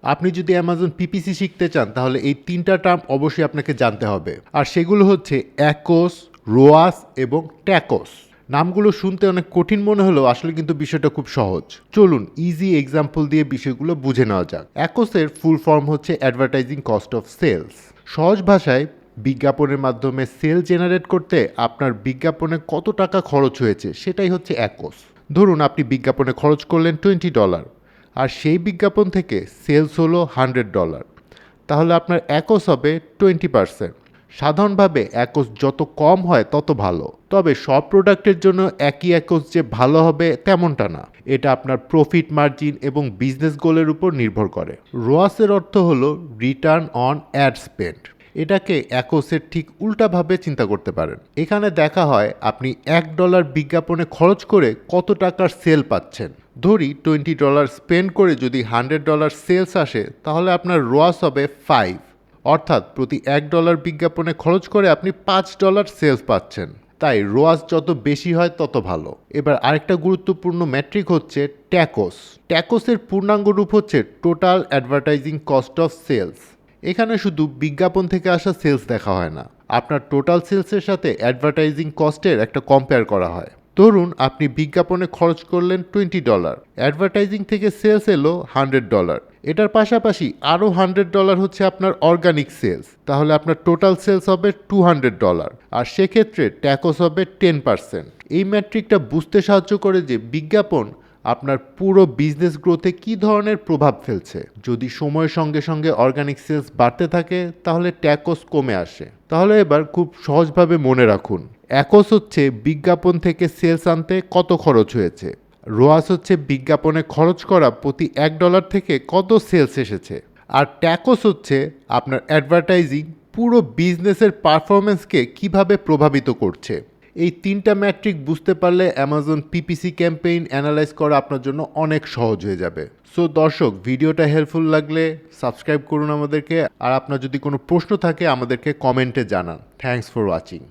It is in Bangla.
আপনি যদি অ্যামাজন পিপিসি শিখতে চান তাহলে এই 3টা টার্ম অবশ্যই আপনাকে জানতে হবে। আর সেগুলো হচ্ছে অ্যাকোস, রোয়াস এবং ট্যাকোস। নামগুলো শুনতে অনেক কঠিন মনে হলেও আসলে কিন্তু বিষয়টা খুব সহজ। চলুন ইজি এক্সাম্পল দিয়ে বিষয়গুলো বুঝে নেওয়া যাক। অ্যাকোসের ফুল ফর্ম হচ্ছে অ্যাডভার্টাইজিং কস্ট অফ সেলস। সহজ ভাষায় বিজ্ঞাপনের মাধ্যমে সেল জেনারেট করতে আপনার বিজ্ঞাপনে কত টাকা খরচ হয়েছে সেটাই হচ্ছে অ্যাকোস। ধরুন আপনি বিজ্ঞাপনে খরচ করলেন $20 আর সেই বিজ্ঞাপন থেকে সেলস হলো $100, তাহলে আপনার অ্যাকোস হবে 20%। সাধারণভাবে অ্যাকোস যত কম হয় তত ভালো, তবে সব প্রোডাক্টের জন্য একই অ্যাকোস যে ভালো হবে তেমনটা না। এটা আপনার প্রফিট মার্জিন এবং বিজনেস গোলের উপর নির্ভর করে। রোয়াসের অর্থ হলো রিটার্ন অন অ্যাড স্পেন্ড। এটাকে অ্যাকোসের ঠিক উল্টাভাবে চিন্তা করতে পারেন। এখানে দেখা হয় আপনি $1 বিজ্ঞাপনে খরচ করে কত টাকার সেল পাচ্ছেন। ধরি $20 স্পেন্ড করে যদি $100 সেলস আসে তাহলে আপনার রোয়াস হবে 5, অর্থাৎ প্রতি $1 বিজ্ঞাপনে খরচ করে আপনি $5 সেলস পাচ্ছেন। তাই রোয়াস যত বেশি হয় তত ভালো। এবার আরেকটা গুরুত্বপূর্ণ ম্যাট্রিক হচ্ছে ট্যাকোস। ট্যাকোসের পূর্ণাঙ্গ রূপ হচ্ছে total advertising cost of sales. এখানে শুধু বিজ্ঞাপন থেকে আসা সেলস দেখা হয় না, আপনার টোটাল সেলসের সাথে অ্যাডভার্টাইজিং কস্টের একটা কম্পেয়ার করা হয়। ধরুন আপনি বিজ্ঞাপনে খরচ করলেন $20, অ্যাডভার্টাইজিং থেকে সেলস এলো $100। এটার পাশাপাশি আরও $100 হচ্ছে আপনার অর্গানিক সেলস, তাহলে আপনার টোটাল সেলস হবে $200, আর সেক্ষেত্রে ট্যাকোস হবে 10%। এই ম্যাট্রিকটা বুঝতে সাহায্য করে যে বিজ্ঞাপন আপনার পুরো বিজনেস গ্রোথে কী ধরনের প্রভাব ফেলছে। যদি সময়ের সঙ্গে সঙ্গে অর্গানিক সেলস বাড়তে থাকে তাহলে ট্যাকোস কমে আসে। তাহলে এবার খুব সহজভাবে মনে রাখুন, অ্যাকোস হচ্ছে বিজ্ঞাপন থেকে সেলস আনতে কত খরচ হয়েছে, রোয়াস হচ্ছে বিজ্ঞাপনে খরচ করা প্রতি $1 থেকে কত সেলস এসেছে, আর ট্যাকোস হচ্ছে আপনার অ্যাডভার্টাইজিং পুরো বিজনেসের পারফরমেন্সকে কিভাবে প্রভাবিত করছে। এই 3টা ম্যাট্রিক বুঝতে পারলে অ্যামাজন পিপিসি ক্যাম্পেইন অ্যানালাইজ করা আপনার জন্য অনেক সহজ হয়ে যাবে। সো দর্শক, ভিডিওটা হেল্পফুল লাগলে সাবস্ক্রাইব করুন আমাদেরকে, আর আপনার যদি কোনো প্রশ্ন থাকে আমাদেরকে কমেন্টে জানান। Thanks for watching.